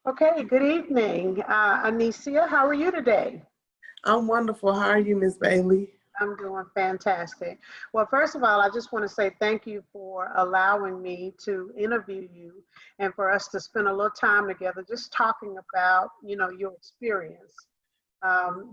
Okay, good evening. Anicia, how are you today? I'm wonderful. How are you, Miss Bailey? I'm doing fantastic. Well, first of all, I just want to say thank you for allowing me to interview you and for us to spend a little time together just talking about, your experience.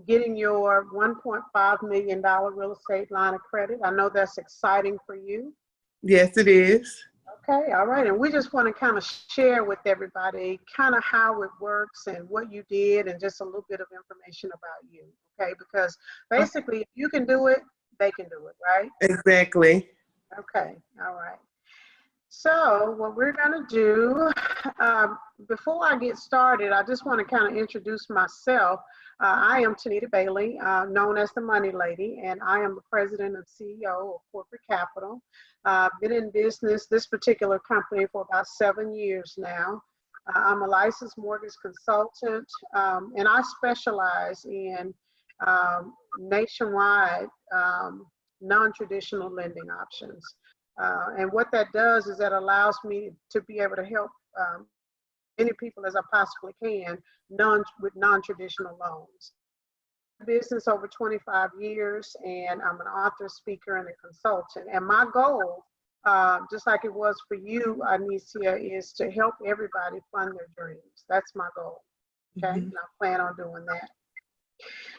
Getting your $1.5 million real estate line of credit. I know that's exciting for you. Yes, it is. Okay, all right. And we just want to kind of share with everybody kind of how it works and what you did and just a little bit of information about you. Okay, because basically, if you can do it, they can do it, right? Exactly. Okay, all right. So, what we're going to do, before I get started, I just want to kind of introduce myself. I am Tanita Bailey, known as the Money Lady, and I am the president and CEO of Corporate Capital. I've been in business, this particular company, for about 7 years now. I'm a licensed mortgage consultant, and I specialize in nationwide non traditional lending options. And what that does is that allows me to be able to help many people as I possibly can with non-traditional loans. Business over 25 years, and I'm an author, speaker, and a consultant. And my goal, just like it was for you, Anicia, is to help everybody fund their dreams. That's my goal. Okay, Mhm. and I plan on doing that.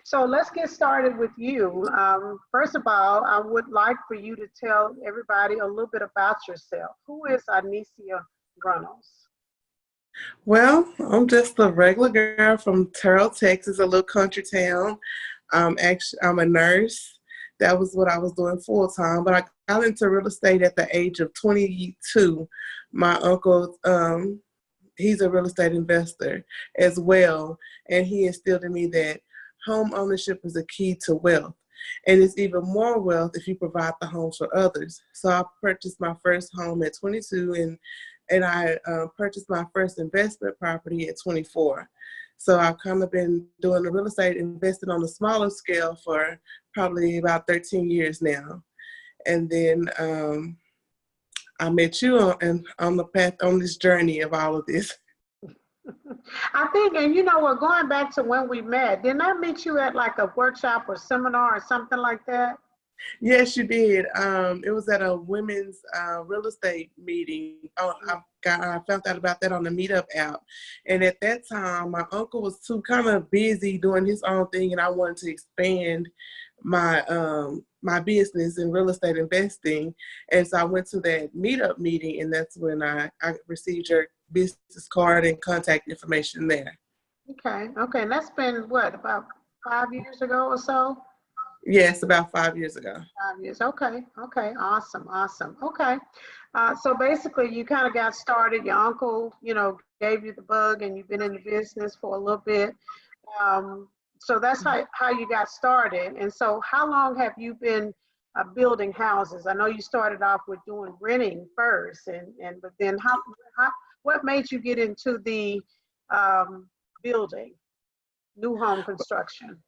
So let's get started with you. First of all, I would like for you to tell everybody a little bit about yourself. Who is Anicia Runnels? I'm just a regular girl from Terrell, Texas, a little country town. I'm a nurse. That was what I was doing full time, but I got into real estate at the age of 22. My uncle, he's a real estate investor as well, and he instilled in me that home ownership is a key to wealth. And it's even more wealth if you provide the homes for others. So I purchased my first home at 22, and I purchased my first investment property at 24. So I've kind of been doing the real estate investing on a smaller scale for probably about 13 years now. And then I met you on the path on this journey of all of this. I think, and you know what, going back to when we met, didn't I meet you at like a workshop or seminar or something like that? Yes, you did. It was at a women's real estate meeting. Oh, I found out about that on the Meetup app. And at that time, my uncle was too kind of busy doing his own thing, and I wanted to expand my business in real estate investing. And so I went to that Meetup meeting, and that's when I received your business card and contact information there. Okay, okay. And that's been what, about 5 years ago or so? Yes, about 5 years ago. 5 years. Okay. Okay. Awesome. Awesome. Okay. So basically, you kind of got started. Your uncle, gave you the bug, and you've been in the business for a little bit. Um, so that's how you got started. And so, how long have you been building houses? I know you started off with doing renting first, and but then how what made you get into the um, building, new home construction?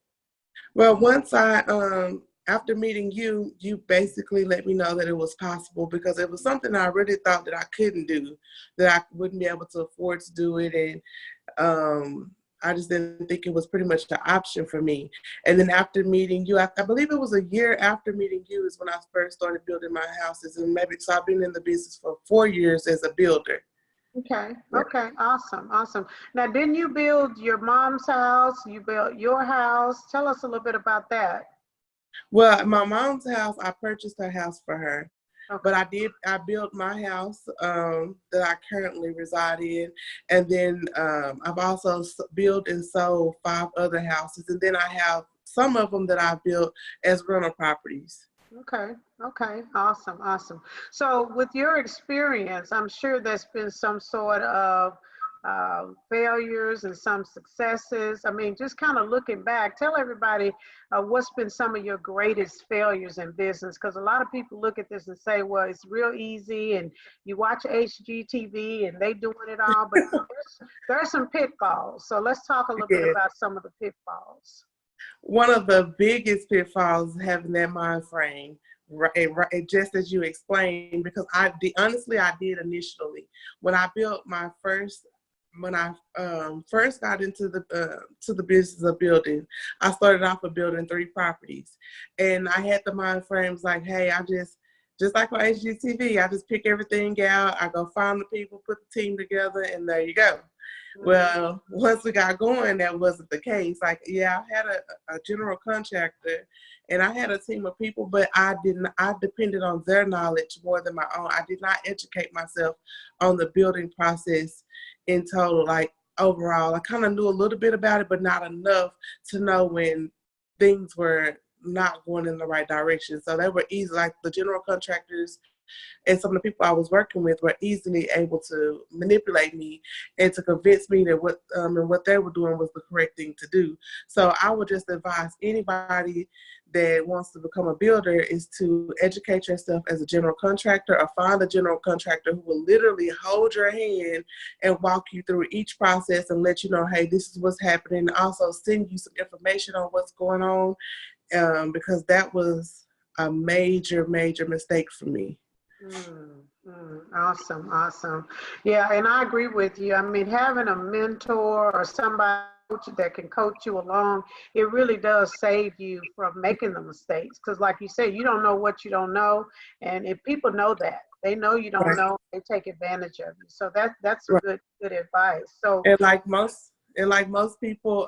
Well, once after meeting you, you basically let me know that it was possible because it was something I really thought that I couldn't do, that I wouldn't be able to afford to do it. And I just didn't think it was pretty much the option for me. And then after meeting you, I believe it was a year after meeting you is when I first started building my houses. And maybe, so I've been in the business for 4 years as a builder. Okay, okay, awesome, awesome. Now, didn't you build your mom's house? You built your house. Tell us a little bit about that. Well, at my mom's house, I purchased her house for her. But Okay, I built my house that I currently reside in. And then I've also built and sold 5 other houses. And then I have some of them that I built as rental properties. okay, okay, awesome, awesome. So, with your experience, I'm sure there's been some sort of failures and some successes. I mean, just kind of looking back, tell everybody what's been some of your greatest failures in business. Because a lot of people look at this and say, well, it's real easy, and you watch HGTV and they doing it all, but there's some pitfalls. So let's talk a little bit Yeah. about some of the pitfalls. One of the biggest pitfalls is having that mind frame, right, just as you explained, because honestly, I did initially. When I built my first when I first got into the business of building, I started off with building 3 properties, and I had the mind frames like, hey, I just like on HGTV, I just pick everything out. I go find the people, put the team together, and there you go. Well, once we got going, that wasn't the case. Like, yeah, I had a general contractor and I had a team of people, but I depended on their knowledge more than my own. I did not educate myself on the building process in total. Like, overall, I kind of knew a little bit about it, but not enough to know when things were not going in the right direction. So they were easy, like the general contractors and some of the people I was working with were easily able to manipulate me and to convince me that what they were doing was the correct thing to do. So I would just advise anybody that wants to become a builder is to educate yourself as a general contractor, or find a general contractor who will literally hold your hand and walk you through each process and let you know, hey, this is what's happening. Also send you some information on what's going on, because that was a major mistake for me. Awesome, awesome. Yeah, and I agree with you. I mean, having a mentor or somebody that can coach you along, it really does save you from making the mistakes. Because like you said, you don't know what you don't know. And if people know that, they know you don't Right. know, they take advantage of you. So that's Right. good advice. So And like most people,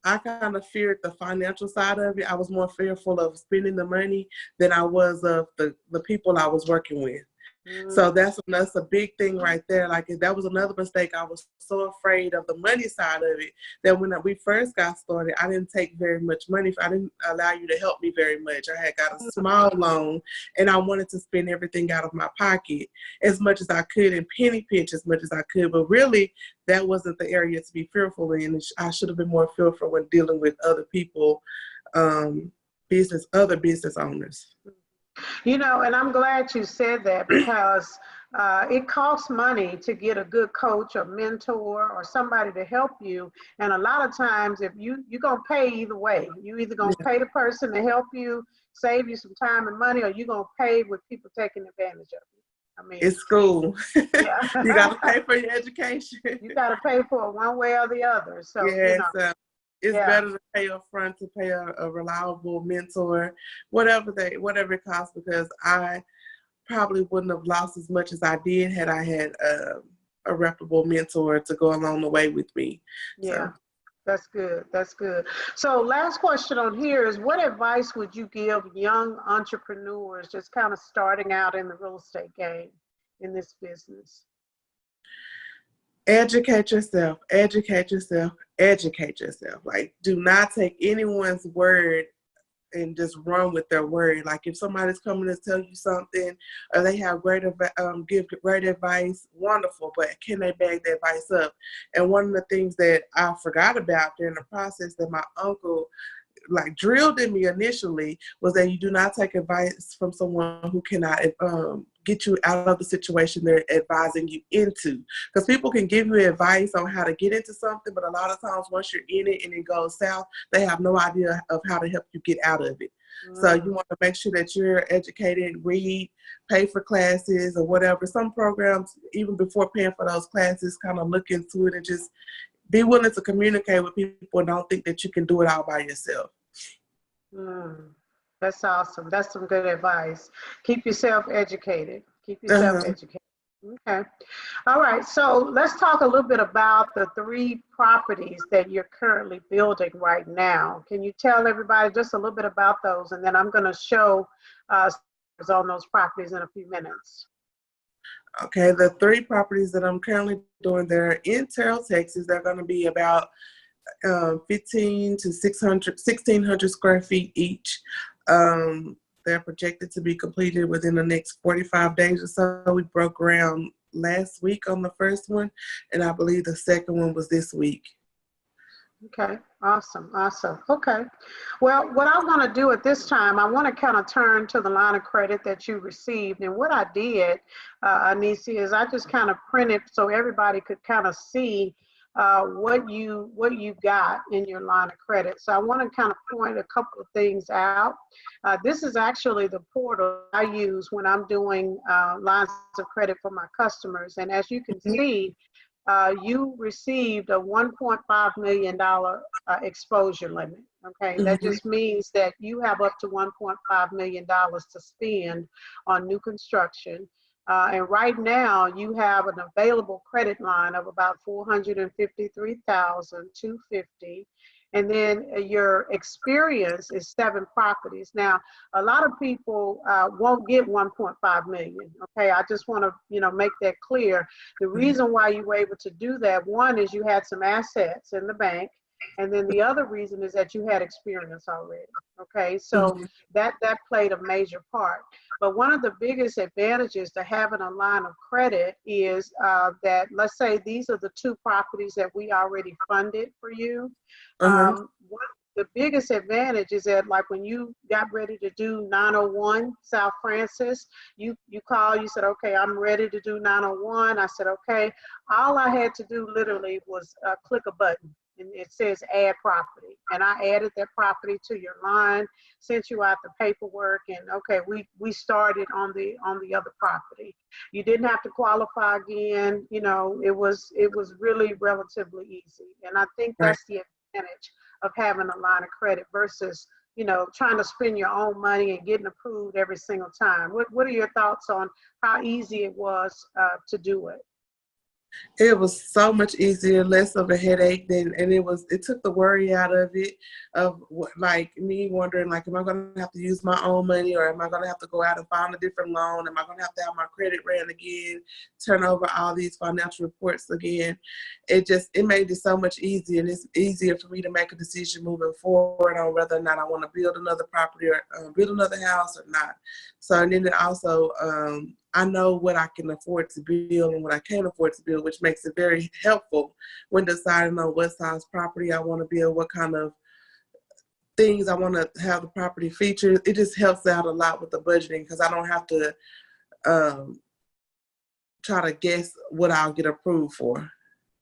I kind of feared the financial side of it. I was more fearful of spending the money than I was of the people I was working with. So that's a big thing right there. Like, that was another mistake. I was so afraid of the money side of it that when we first got started, I didn't take very much money. I didn't allow you to help me very much. I had got a small loan, and I wanted to spend everything out of my pocket as much as I could and penny pinch as much as I could. But really, that wasn't the area to be fearful in. I should have been more fearful when dealing with other people, other business owners. You know, and I'm glad you said that, because it costs money to get a good coach or mentor or somebody to help you. And a lot of times, if you're going to pay either way, you either going to pay the person to help you, save you some time and money, or you're going to pay with people taking advantage of you. I mean, it's school. Yeah. You got to pay for your education. You got to pay for it one way or the other. So, Yes, it's yeah. better to pay up front, to pay a reliable mentor, whatever it costs, because I probably wouldn't have lost as much as I did had I had a reputable mentor to go along the way with me. Yeah. So. That's good. That's good. So last question on here is, what advice would you give young entrepreneurs just kind of starting out in the real estate game, in this business? Educate yourself, educate yourself, educate yourself. Like, do not take anyone's word and just run with their word. Like, if somebody's coming to tell you something, or they have give great advice, wonderful, but can they bag the advice up? And one of the things that I forgot about during the process that my uncle drilled in me initially was that you do not take advice from someone who cannot get you out of the situation they're advising you into. Because people can give you advice on how to get into something, but a lot of times once you're in it and it goes south, they have no idea of how to help you get out of it. So you want to make sure that you're educated, read, pay for classes or whatever. Some programs, even before paying for those classes, kind of look into it and just be willing to communicate with people and don't think that you can do it all by yourself. That's awesome. That's some good advice. Keep yourself educated. Keep yourself educated. Okay. All right. So let's talk a little bit about the 3 properties that you're currently building right now. Can you tell everybody just a little bit about those? And then I'm going to show on those properties in a few minutes. Okay. The 3 properties that I'm currently doing, they're in Terrell, Texas. They're going to be about 15 to 1,600 square feet each. They're projected to be completed within the next 45 days or so. We broke ground last week on the first one, and I believe the second one was this week. Okay, awesome, awesome. Okay, well, what I want to do at this time, I want to kind of turn to the line of credit that you received. And what I did, Anisi, is I just kind of printed so everybody could kind of see what you got in your line of credit. So I want to kind of point a couple of things out. This is actually the portal I use when I'm doing lines of credit for my customers. And as you can see, you received a $1.5 million exposure limit. Okay, that Mhm. just means that you have up to $1.5 million to spend on new construction. And right now, you have an available credit line of about 453,250. And then your experience is 7 properties. Now, a lot of people won't get 1.5 million. Okay, I just want to make that clear. The reason why you were able to do that, one is you had some assets in the bank, and then the other reason is that you had experience already. Okay, so Mhm. that played a major part. But one of the biggest advantages to having a line of credit is that, let's say these are the 2 properties that we already funded for you. Uh-huh. The biggest advantage is that, like, when you got ready to do 901 South Francis, you call, you said, okay, I'm ready to do 901. I said, okay. All I had to do literally was click a button, and it says add property. And I added that property to your line, sent you out the paperwork, and okay, we started on the other property. You didn't have to qualify again. It was really relatively easy. And I think Right. that's the advantage of having a line of credit versus trying to spend your own money and getting approved every single time. What are your thoughts on how easy it was to do it? It was so much easier, less of a headache and it took the worry out of it, of like me wondering, like, am I going to have to use my own money, or am I going to have to go out and find a different loan? Am I going to have to have my credit ran again, turn over all these financial reports again? It made it so much easier, and it's easier for me to make a decision moving forward on whether or not I want to build another property or build another house or not. So, and then it also, I know what I can afford to build and what I can't afford to build, which makes it very helpful when deciding on what size property I want to build, what kind of things I want to have the property features. It just helps out a lot with the budgeting, because I don't have to um, try to guess what I'll get approved for.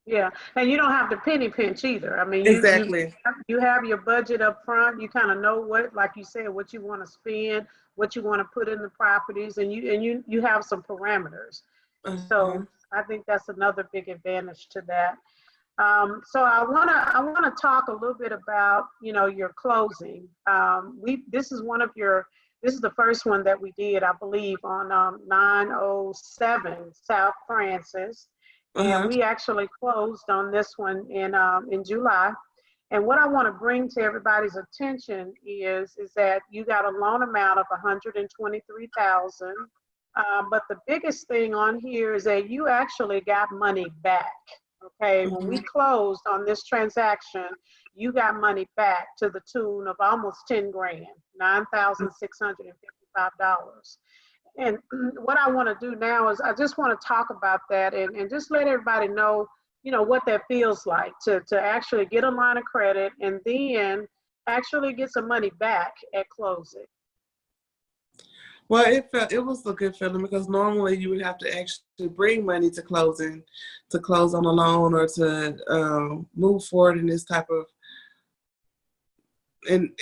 Yeah, and you don't have to penny pinch either. I mean, Exactly. you have your budget up front. You kind of know what, like you said, what you want to spend, what you want to put in the properties, and you have some parameters. And Uh-huh. so I think that's another big advantage to that. So I wanna talk a little bit about your closing. We this is the first one that we did, I believe, on 907 South Francis, and Uh-huh. we actually closed on this one in July. And what I want to bring to everybody's attention is that you got a loan amount of 123,000. But the biggest thing on here is that you actually got money back. Okay, when we Mhm. closed on this transaction, you got money back to the tune of almost 10 grand, $9,655. And what I want to do now is I just want to talk about that and just let everybody know, what that feels like to actually get a line of credit and then actually get some money back at closing. Well, it was a good feeling, because normally you would have to actually bring money to closing, to close on a loan, or to move forward in this type of in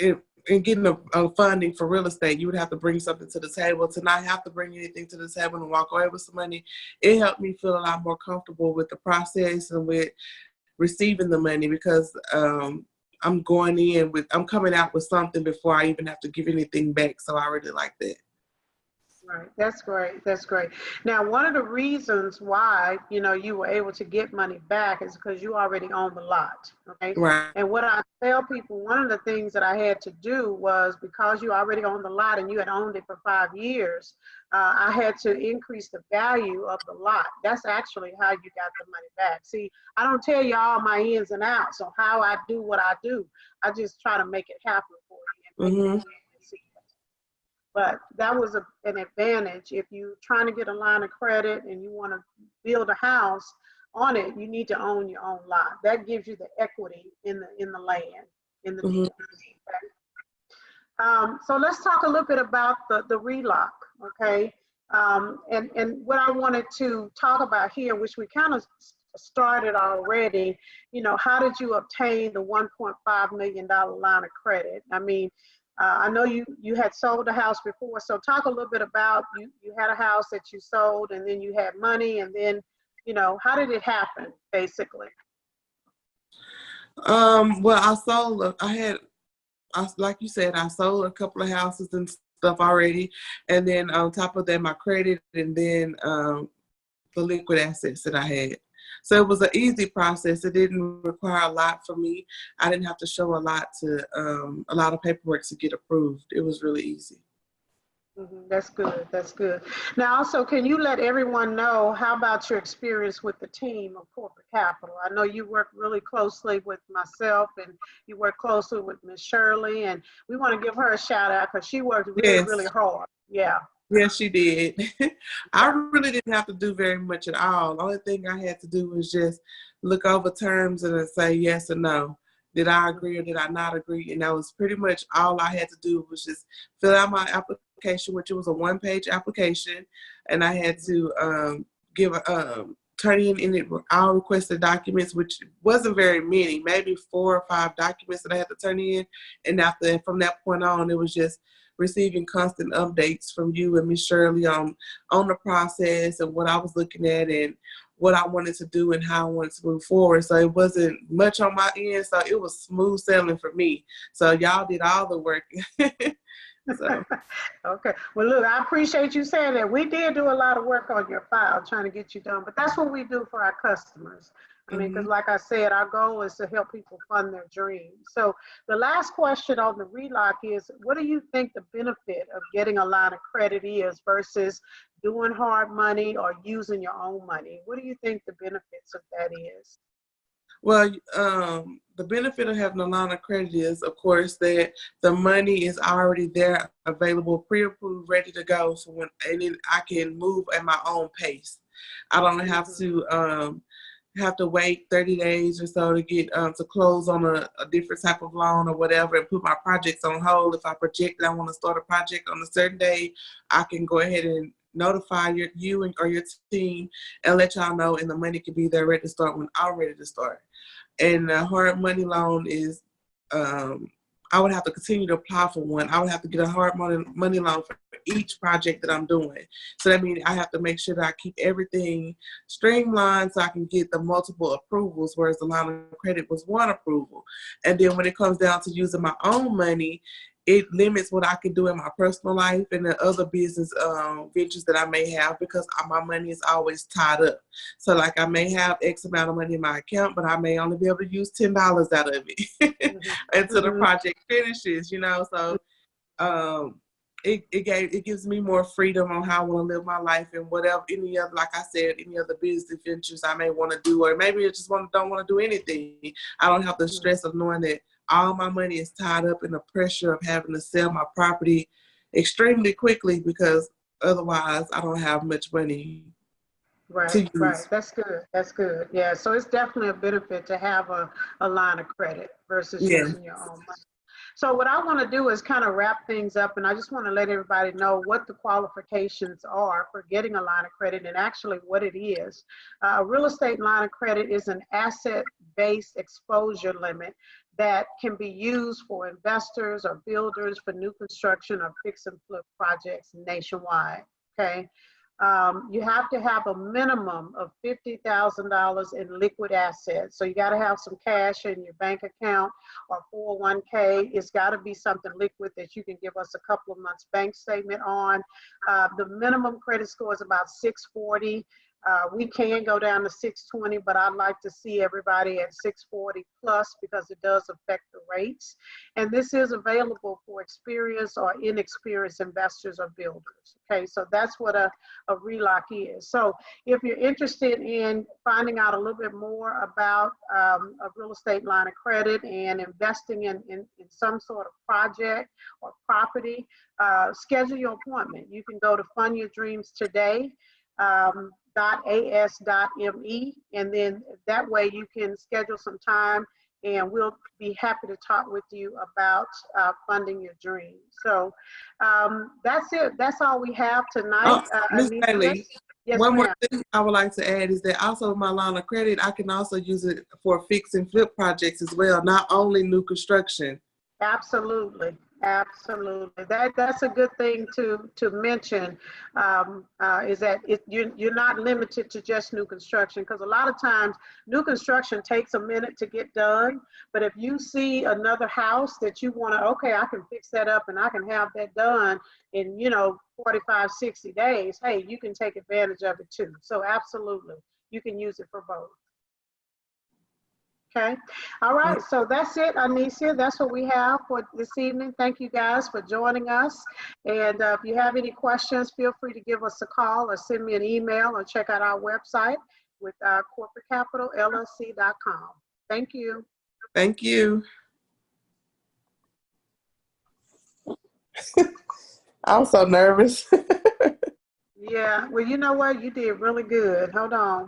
getting a funding for real estate. You would have to bring something to the table. To not have to bring anything to the table and walk away with some money, it helped me feel a lot more comfortable with the process and with receiving the money, because I'm coming out with something before I even have to give anything back. So I really like that. Right. That's great. That's great. Now, one of the reasons why, you were able to get money back is because you already own the lot. Okay. Right. And what I tell people, one of the things that I had to do was, because you already own the lot and you had owned it for 5 years, I had to increase the value of the lot. That's actually how you got the money back. See, I don't tell you all my ins and outs on how I do what I do. I just try to make it happen for you and make it Mhm. easy to see. But that was an advantage. If you're trying to get a line of credit and you want to build a house on it, you need to own your own lot. That gives you the equity in the land, in the Mhm. deed. Okay? So let's talk a little bit about the relock, okay? And what I wanted to talk about here, which we kind of started already, how did you obtain the $1.5 million line of credit? I mean, I know you had sold a house before, so talk a little bit about you had a house that you sold, and then you had money, and then How did it happen, basically? Well, like you said, I sold a couple of houses and stuff already. And then on top of that, my credit, and then the liquid assets that I had. So it was an easy process. It didn't require a lot for me. I didn't have to show a lot of paperwork to get approved. It was really easy. That's good. That's good. Now, also, can you let everyone know how about your experience with the team of Corporate Capital? I know you work really closely with myself, and you work closely with Miss Shirley, and we want to give her a shout out because she worked really, Yes. really hard. Yeah. Yes, she did. I really didn't have to do very much at all. The only thing I had to do was just look over terms and then say yes or no. Did I agree or did I not agree? And that was pretty much all I had to do, was just fill out my application, which it was a one-page application, and I had to turn in all requested documents, which wasn't very many, maybe 4 or 5 documents that I had to turn in. And from that point on, it was just receiving constant updates from you and Miss Shirley on the process and what I was looking at and what I wanted to do and how I wanted to move forward. So it wasn't much on my end, so it was smooth sailing for me. So y'all did all the work. So. Okay. Well, look, I appreciate you saying that. We did do a lot of work on your file trying to get you done, but that's what we do for our customers. I mean, because like I said, our goal is to help people fund their dreams. So the last question on the RELOC is, what do you think the benefit of getting a line of credit is versus doing hard money or using your own money? What do you think the benefits of that is? Well, the benefit of having a line of credit is, of course, that the money is already there, available, pre-approved, ready to go. So and then I can move at my own pace. I don't have to wait 30 days or so to get to close on a different type of loan or whatever, and put my projects on hold. If I project that I want to start a project on a certain day, I can go ahead and notify you or your team and let y'all know, and the money can be there ready to start when I'm ready to start. And the hard money loan is, I would have to continue to apply for one. I would have to get a hard money loan for each project that I'm doing. So that means I have to make sure that I keep everything streamlined so I can get the multiple approvals, whereas the line of credit was one approval. And then when it comes down to using my own money, it limits what I can do in my personal life and the other business ventures that I may have, because my money is always tied up. So like I may have X amount of money in my account, but I may only be able to use $10 out of it until the project finishes, So it gives me more freedom on how I want to live my life, and whatever any other business ventures I may want to do, or maybe I just don't want to do anything. I don't have the stress of knowing that all my money is tied up in the pressure of having to sell my property extremely quickly, because otherwise I don't have much money to use. Right. That's good. That's good. Yeah. So it's definitely a benefit to have a line of credit versus using your own money. So what I want to do is kind of wrap things up, and I just want to let everybody know what the qualifications are for getting a line of credit and actually what it is. A real estate line of credit is an asset-based exposure limit that can be used for investors or builders for new construction or fix and flip projects nationwide, okay? You have to have a minimum of $50,000 in liquid assets. So you got to have some cash in your bank account or 401k. It's got to be something liquid that you can give us a couple of months bank statement on. The minimum credit score is about 640. We can go down to 620, but I'd like to see everybody at 640 plus, because it does affect the rates. And this is available for experienced or inexperienced investors or builders. Okay, so that's what a RELOC is. So if you're interested in finding out a little bit more about a real estate line of credit and investing in some sort of project or property, schedule your appointment. You can go to Fund Your Dreams Today. .as.me, and then that way you can schedule some time and we'll be happy to talk with you about funding your dreams. So that's it. That's all we have tonight. Ms. Bailey, yes, one more thing I would like to add is that also my line of credit, I can also use it for fix and flip projects as well, not only new construction. Absolutely. Absolutely. That's a good thing to mention, is that you're not limited to just new construction, because a lot of times new construction takes a minute to get done. But if you see another house that you want to, okay, I can fix that up and I can have that done in, 45, 60 days, hey, you can take advantage of it too. So absolutely, you can use it for both. Okay. All right. So that's it, Anicia. That's what we have for this evening. Thank you guys for joining us. And if you have any questions, feel free to give us a call or send me an email or check out our website with corporatecapitalllc.com. Thank you. Thank you. I'm so nervous. Yeah. Well, you know what? You did really good. Hold on.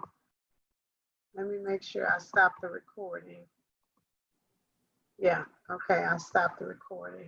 Let me make sure I stop the recording. Yeah. Okay. I stopped the recording.